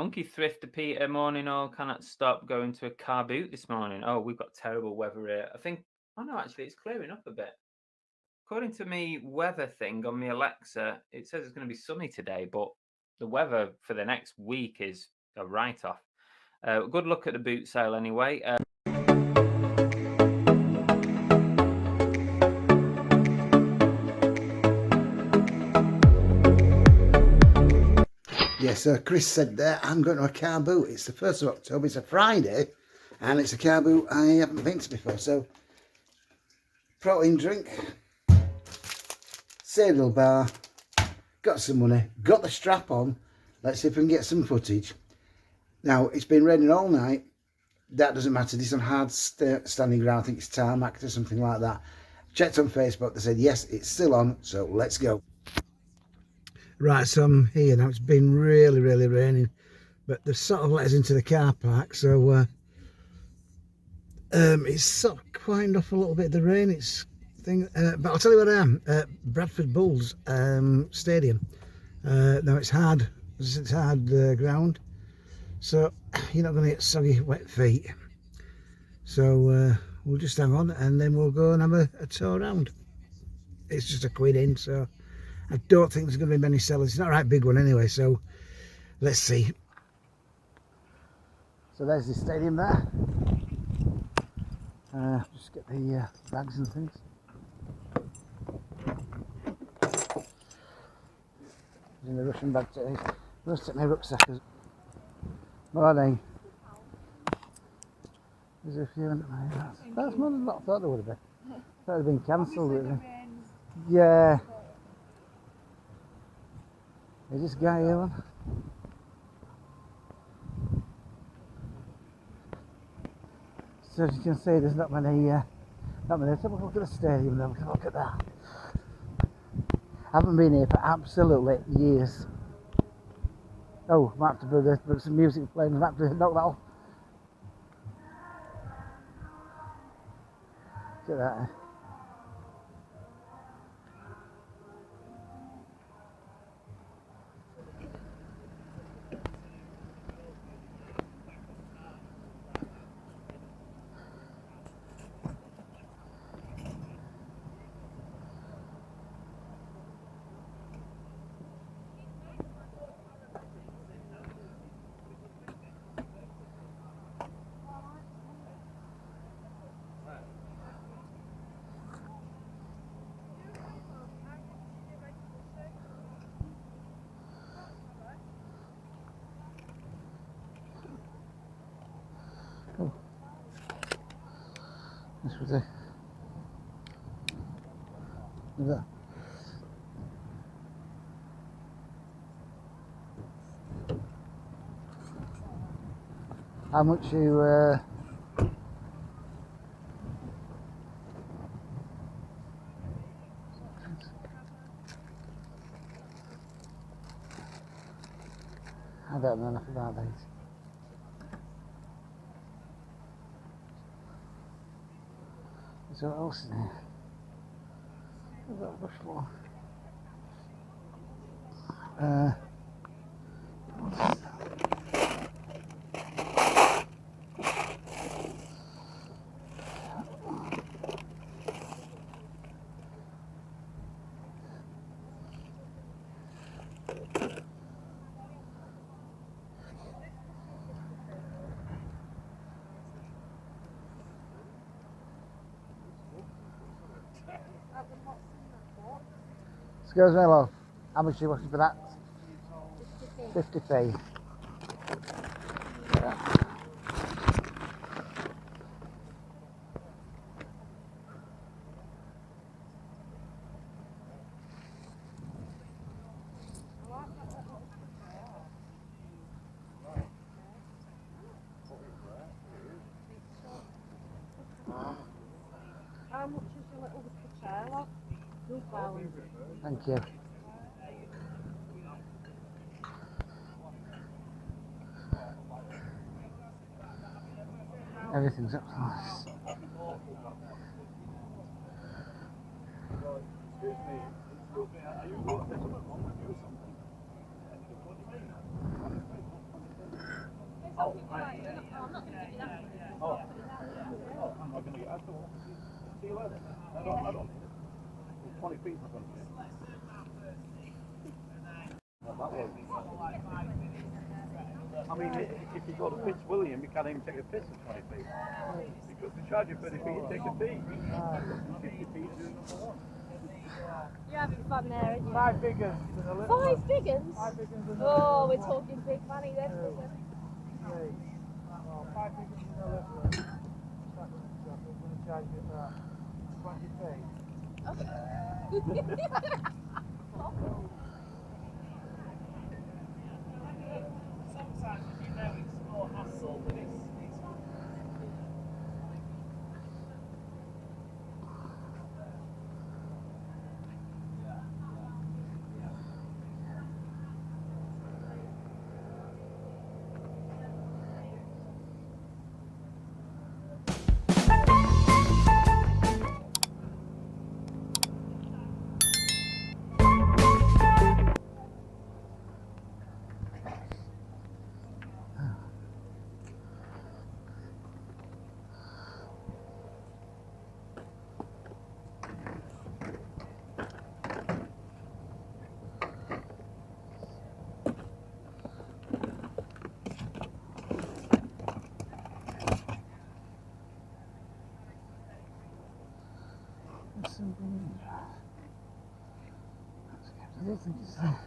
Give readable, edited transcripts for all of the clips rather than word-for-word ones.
Monkey Thrifter Peter, morning all. Cannot stop going to a car boot this morning. Oh, we've got terrible weather here. I think, oh no, actually, it's clearing up a bit. According to me weather thing on my Alexa, it says it's going to be sunny today, but the weather for the next week is a write-off. Good luck at the boot sale anyway. Yes, Chris said there, I'm going to a car boot. It's the 1st of October, it's a Friday, and it's a car boot I haven't been to before. So, protein drink, cereal bar, got some money, got the strap on. Let's see if we can get some footage. Now, it's been raining all night. That doesn't matter. This is on hard standing ground. I think it's tarmac or something like that. Checked on Facebook. They said, yes, it's still on. So, let's go. Right, so I'm here now. It's been really raining, but they've sort of let us into the car park, so it's sort of quietened off a little bit, the rain. It's thing, but I'll tell you where I am. Bradford Bulls stadium. Now it's hard ground, so you're not going to get soggy wet feet. So we'll just hang on and then we'll go and have a tour around. It's just £1 in, so I don't think there's going to be many sellers. It's not a right big one anyway, so let's see. So there's the stadium there. Just get the bags and things. In the Russian bag today. Let's take my rucksack. Morning. There's a few in my house. That's more than what I thought there would have been. I thought it had been cancelled, really. Yeah. Is this guy here one? So as you can see, there's not many. Let's have a look at the stadium. Then we can look at that. I haven't been here for absolutely years. Oh, I might have to put some music playing. I might have to knock that off. Look at that. Oh, this was a. Look at that. How much you I don't know enough about these. Is there what else in here? What's that bush for? Excuse me, love. How much are you wanting for that? 50p. Yeah. How much is the little chair, love? £2. Thank you. Everything's up nice. Oh, I'm not going to give you that. Oh, I'm not going to get that. See you later. I don't need it. It's 20 feet in front of you. Not that way. I mean, if you go to Fitzwilliam, you can't even take a piss at 20 feet. Because they charge you 30 feet, you take a fee. 50 feet is number one. You're having fun there, aren't you? 5 figures to the little 5 figures? 5 figures to the Oh, we're talking big money then. 2, 3. Well, 5 figures to the little one. I'm going to charge you for 20 feet. Sometimes if you know it's more hassle, but it's I don't think it's there.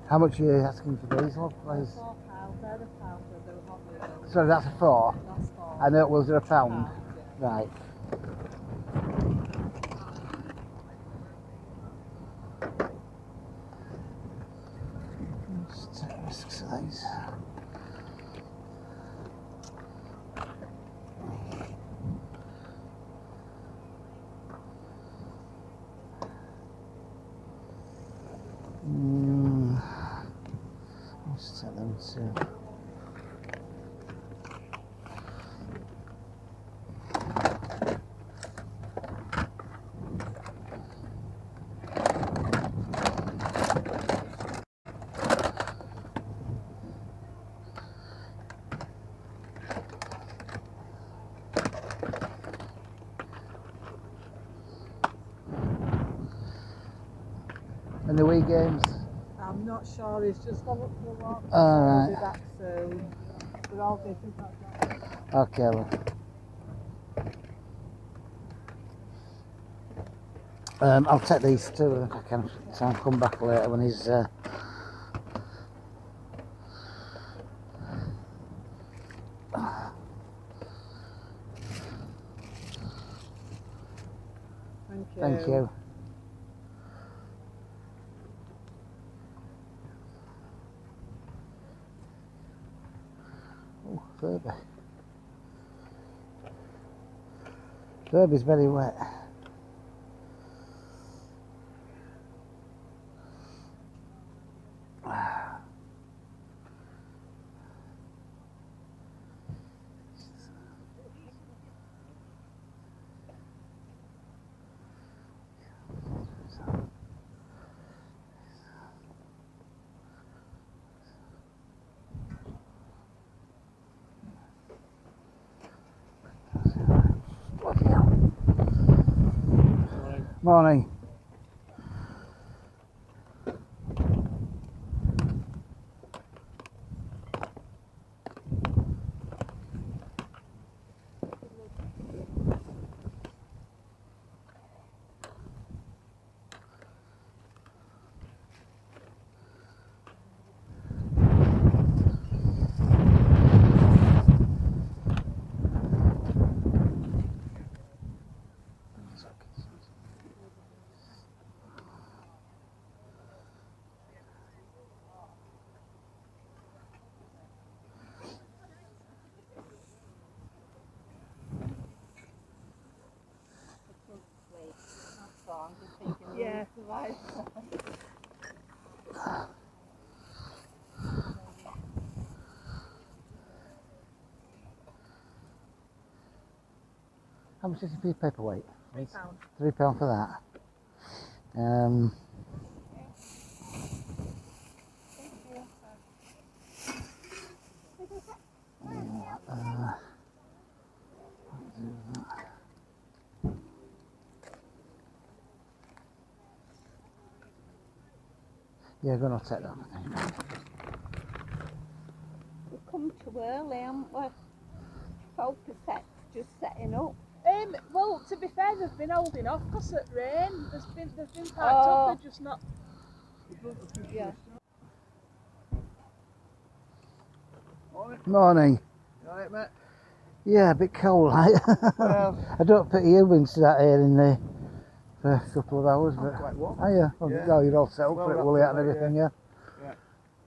How much are you asking for these, love, please? £4, they're the pound for the hot wheels. Sorry, that's a 4. That's 4. I know it was a pound. Yeah. Right. Let's take risks of these. Let's take them too. And the Wii games? I'm not sure, he's just gone up to the walk. Alright. He'll be back soon. We're all different. Okay, well. I'll take these two if I can, so I'll come back later when he's Thank you. Oh, Furby. Furby's very wet. Bloody hell. Morning. Right. How much is a piece of paperweight? £3. £3 for that. Yeah, go on, I'll take that. We've come too early, haven't we? 12% just setting up. Well, to be fair, they've been holding off because of rain. They've been parked up. They're just not. Yeah. Morning. You alright, mate? Yeah, a bit cold, like. Well, I don't put you into that here in there for a couple of hours, I'm but quite warm. oh yeah, well, Yeah. no, you're all set up Well for it, wrapped woolly up, hat and mate, everything, yeah.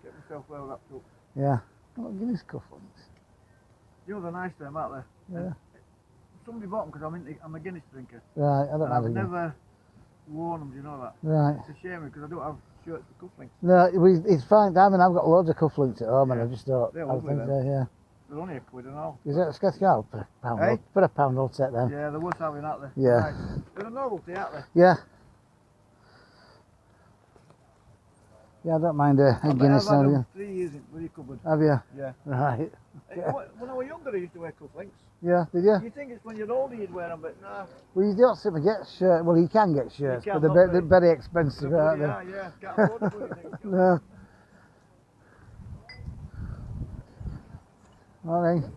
Get myself well wrapped up. Yeah. Well, give us cufflinks. You know, they're nice them, aren't they? Yeah. Somebody bought them because I'm a Guinness drinker. Right, I don't And have I've it. never worn them, do you know that? Right. It's a shame because I don't have shirts for cufflinks. No, it's fine. I mean, I've got loads of cufflinks at home, and I Yeah. just don't. They're I lovely, think them. yeah. They're only £1 and all. Is that a Scottish Yard for a pound? Hey? For a pound, I'll take them. Yeah, they're worth having, aren't they? Yeah. Right. They're a novelty, aren't they? Yeah. Yeah, I don't mind a Guinness I've had now. them 3 years in the cupboard. Have you? Yeah. Right. When I was younger, I used to wear cufflinks. Yeah, did you? You think it's when you're older you'd wear them, but nah. Well, you don't seem to get shirts. Well, you can get shirts, can, but they're, not they're very expensive, They're aren't bloody they? are, yeah. Can't afford the bloody things. No. Morning.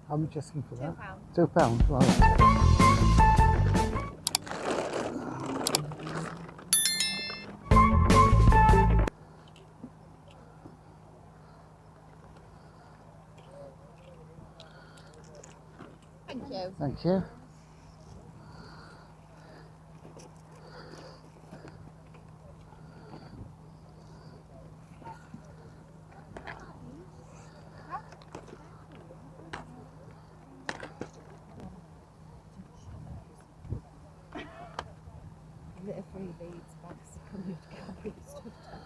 How much asking for that? £2. £2. Right. Thank you. Thank you. Is it a free beads box? Can you carry stuff down?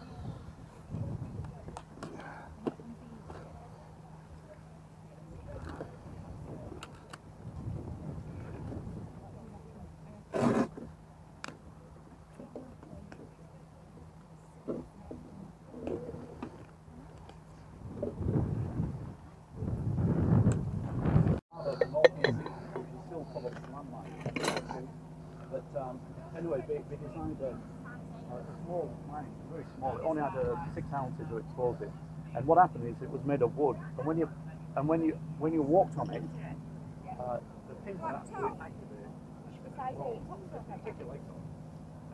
Still full of landmines. But anyway, they designed a small mine, very small. It only had 6 ounces of explosive. And what happened is it was made of wood. And when you walked on it, the pin would actually activate. Take your legs off.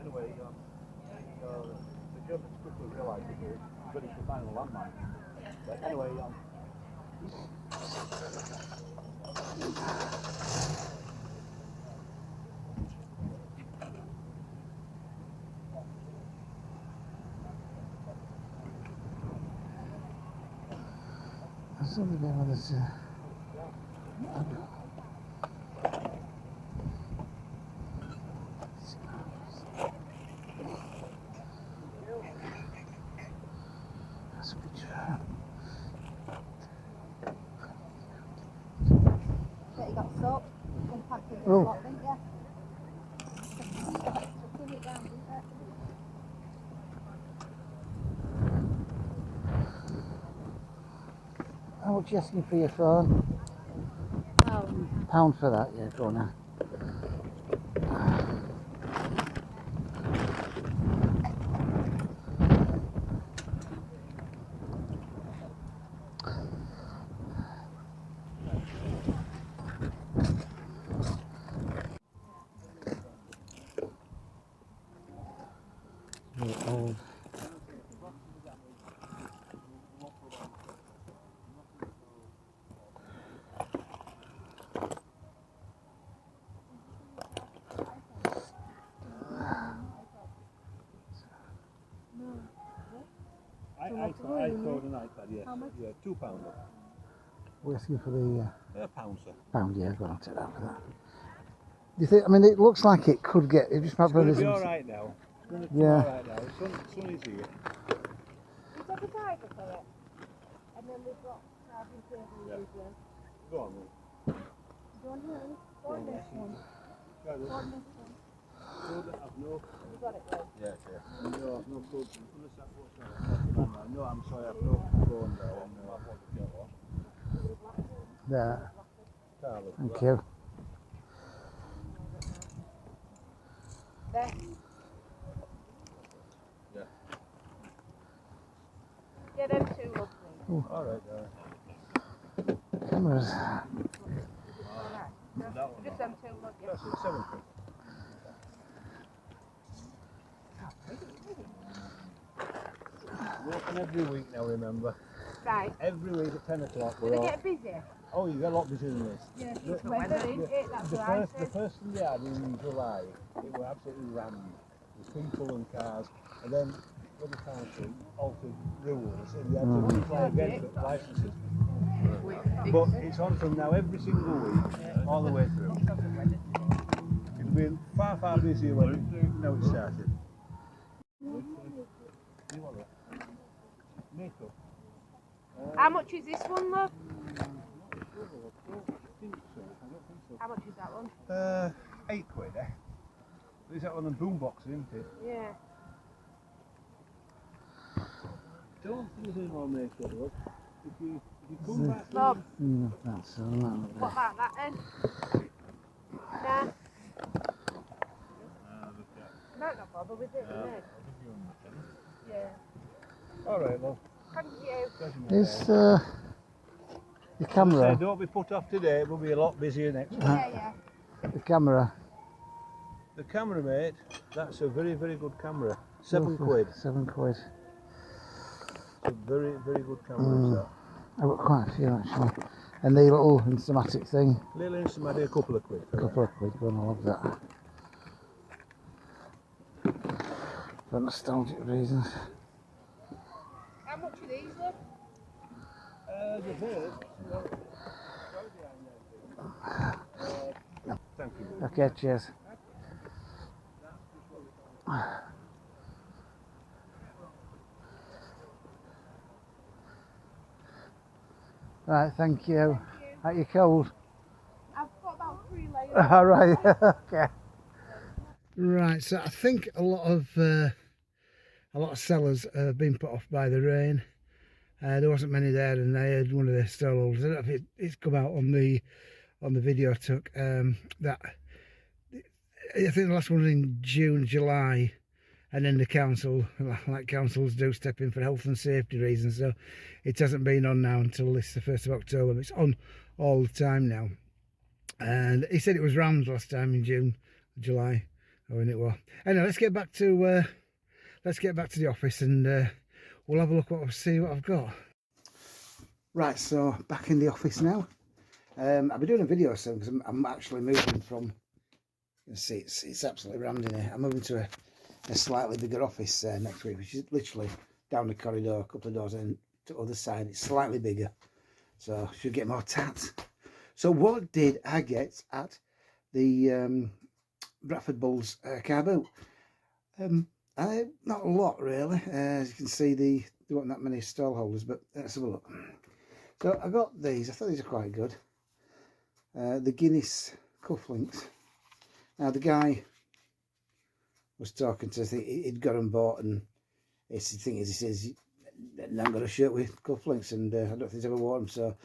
Anyway, the Germans quickly realised that they were ready to find a landmine. But anyway, That's only been with us. got soap. Compacted it a Oh. lot, didn't you? Took it down, didn't it? How much are you asking for your phone? £1 for that, yeah, go on now. Old. iPhone and iPad, yes. Yeah, £2. We're asking for the £1, sir. £1, yeah, go on, take that for that. Do you think, I mean, it looks like it could get, it just might It's going to be alright now. It's going to be Yeah. alright now. The sun is here. We took a tiger for it. And then we've got carving table usually. Go on, then. Go on here. Go on this one. Try this. Go on this one. I've no, You got it then. no, I've no clue. Unless that was no, I'm sorry, I've no phone there. there. Carlos, Thank you. There. Yeah. Yeah, them two lovely. Alright, Cameras. Just them two lovely. that's it, £7. We're open every week now, remember? Right. Every week at 10 o'clock Did we're it all... get busy? Oh, you get a lot busier than this. Yeah, The- it's weather, isn't it? That's The what I first, the said. first thing they had in July, it was absolutely rammed with people and cars, and then when the council altered rules, and they had to apply again for licences. But it's on from now every single week, all the way through. It'll be far, far busier when it started. You want it? Makeup? How much is this one, love? I don't think so. How much is that one? £8, eh? Is that on the boombox, isn't it? Yeah. Don't think there's any more makeup, look. If you come back... Bob, That's all that. what about that then? Nah. Might not bother with it, innit? Yeah. Alright, love. Thank you. Is your camera, Don't be put off today, we'll be a lot busier next week. Yeah. the camera? The camera, mate, that's a very, very good camera. £7. £7. It's a very, very good camera, is that. I've got quite a few actually. And the little Instamatic thing, Little Instamatic, a couple of quid. a couple of quid, going, I love that. For nostalgic reasons. How much are these, love? The bird. Thank you. Okay, cheers. Right, thank you. Are you cold? I've got about 3 layers. All right, okay. Right, so I think a lot of sellers have been put off by the rain. There wasn't many there, and I heard one of the stallholders. I don't know if it's come out on the video I took. That I think the last one was in June, July, and then the council, like councils do, step in for health and safety reasons. So it hasn't been on now until the 1st of October. But it's on all the time now. And he said it was rammed last time in June, July, or when it was. Anyway, let's get back to the office, and we'll have a look see what I've got. Right, so back in the office now. I'll be doing a video soon because I'm actually moving from. You can see it's absolutely rammed in here. I'm moving to a slightly bigger office next week, which is literally down the corridor, a couple of doors in to the other side. It's slightly bigger, so should get more tats. So what did I get at the Bradford Bulls car boot? Not a lot really. As you can see, there weren't that many stall holders, but let's have a look. So I got these. I thought these are quite good. the Guinness cufflinks. Now the guy was talking to us, he'd got them bought, and the thing is, he says, I've not got a shirt with cufflinks, and I don't think he's ever worn them, so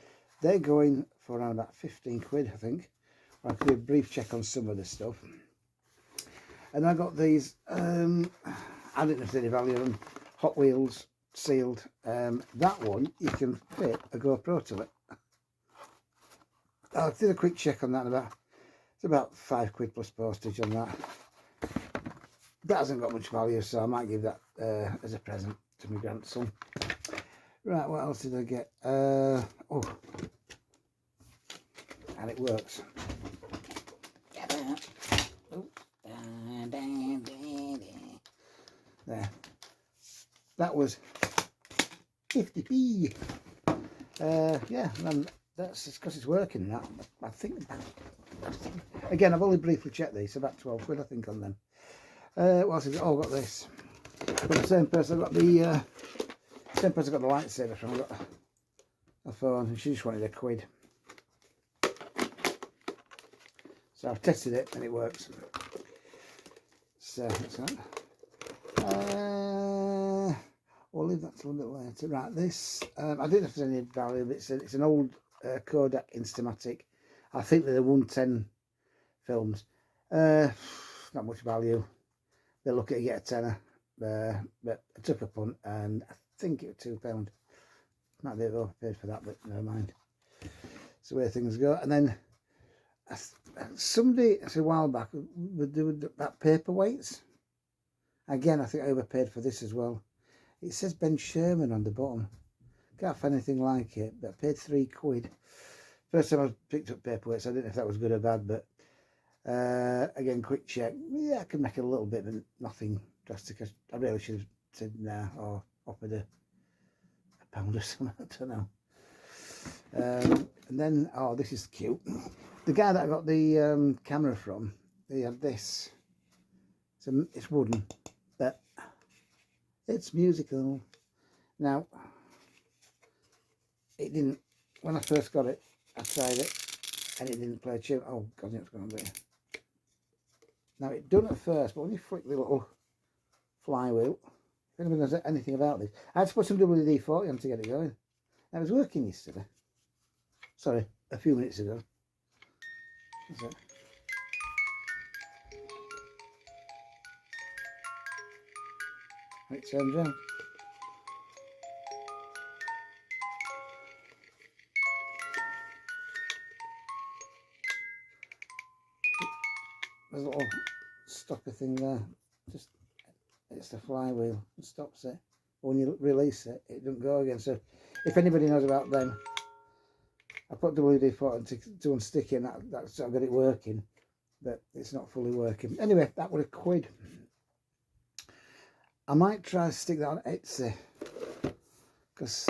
they're going for around about 15 quid, I think. I'll do a brief check on some of the stuff. And I got these, I didn't know if there's any value on them, Hot Wheels sealed. That one, you can fit a GoPro to it. I did a quick check on that, it's about 5 quid plus postage on that. That hasn't got much value, so I might give that as a present to my grandson. Right, what else did I get? Oh, and it works. Oh. There. That was 50p. Yeah, and that's because it's working. That I think. Again, I've only briefly checked these. About 12 quid, I think, on them. What else have I got? Oh, I got this. But the same person I got the same person I got the lightsaber from. I got a phone, and she just wanted a quid. So I've tested it, and it works. So that's that. We'll leave that till a bit later. Right, this I don't know if there's any value, but it's an old Kodak Instamatic. I think they're the 110 films. Not much value. They'll look at it, get a tenner, but I took a punt, and I think it was £2. Might be overpaid for that, but never mind. It's the way things go. And then somebody, a while back, would do that paperweights. Again, I think I overpaid for this as well. It says Ben Sherman on the bottom. Can't find anything like it, but I paid 3 quid. First time I picked up paperweights, I didn't know if that was good or bad, but again, quick check. Yeah, I could make it a little bit, but nothing drastic. I really should have said nah, or offered a pound or something. I don't know. And then, oh, this is cute. The guy that I got the camera from, he had this. It's wooden, but it's musical. Now, it didn't, when I first got it, I tried it, and it didn't play a tune. Oh, God, I know what's going on there. Now, it done at first, but when you flick the little flywheel, if anyone knows anything about this, I had to put some WD-40 on to get it going. Now, it was working yesterday. Sorry, a few minutes ago. That's it. It turns on. There's a little stopper thing there. Just, it's the flywheel. It stops it. But when you release it, it doesn't go again. So if anybody knows about them, I put WD-40 to unstick it, and that's I got it working, but it's not fully working. Anyway, that was a quid. I might try to stick that on Etsy, because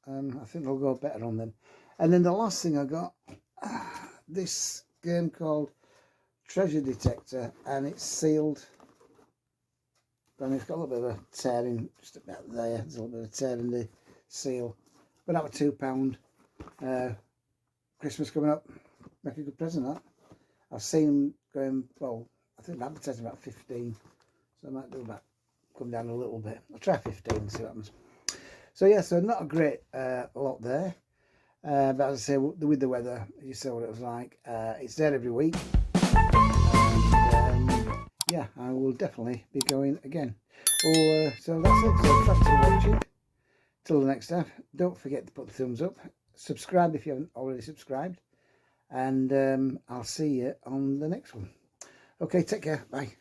I think they'll go better on them. And then the last thing I got, this game called Treasure Detector, and it's sealed. And it's got a little bit of a tear in, just about there. There's a little bit of a tear in the seal. But that was £2. Christmas coming up, make a good present, that. I've seen them going, well, I think they're advertising about 15, so I might do about, come down a little bit. I'll try 15 and see what happens. So yeah, so not a great lot there, but as I say, with the weather, you saw what it was like. It's there every week, and yeah, I will definitely be going again. Well, so that's it. So thanks for watching. Till the next time, don't forget to put the thumbs up, subscribe if you haven't already subscribed, and I'll see you on the next one. Okay, take care, bye.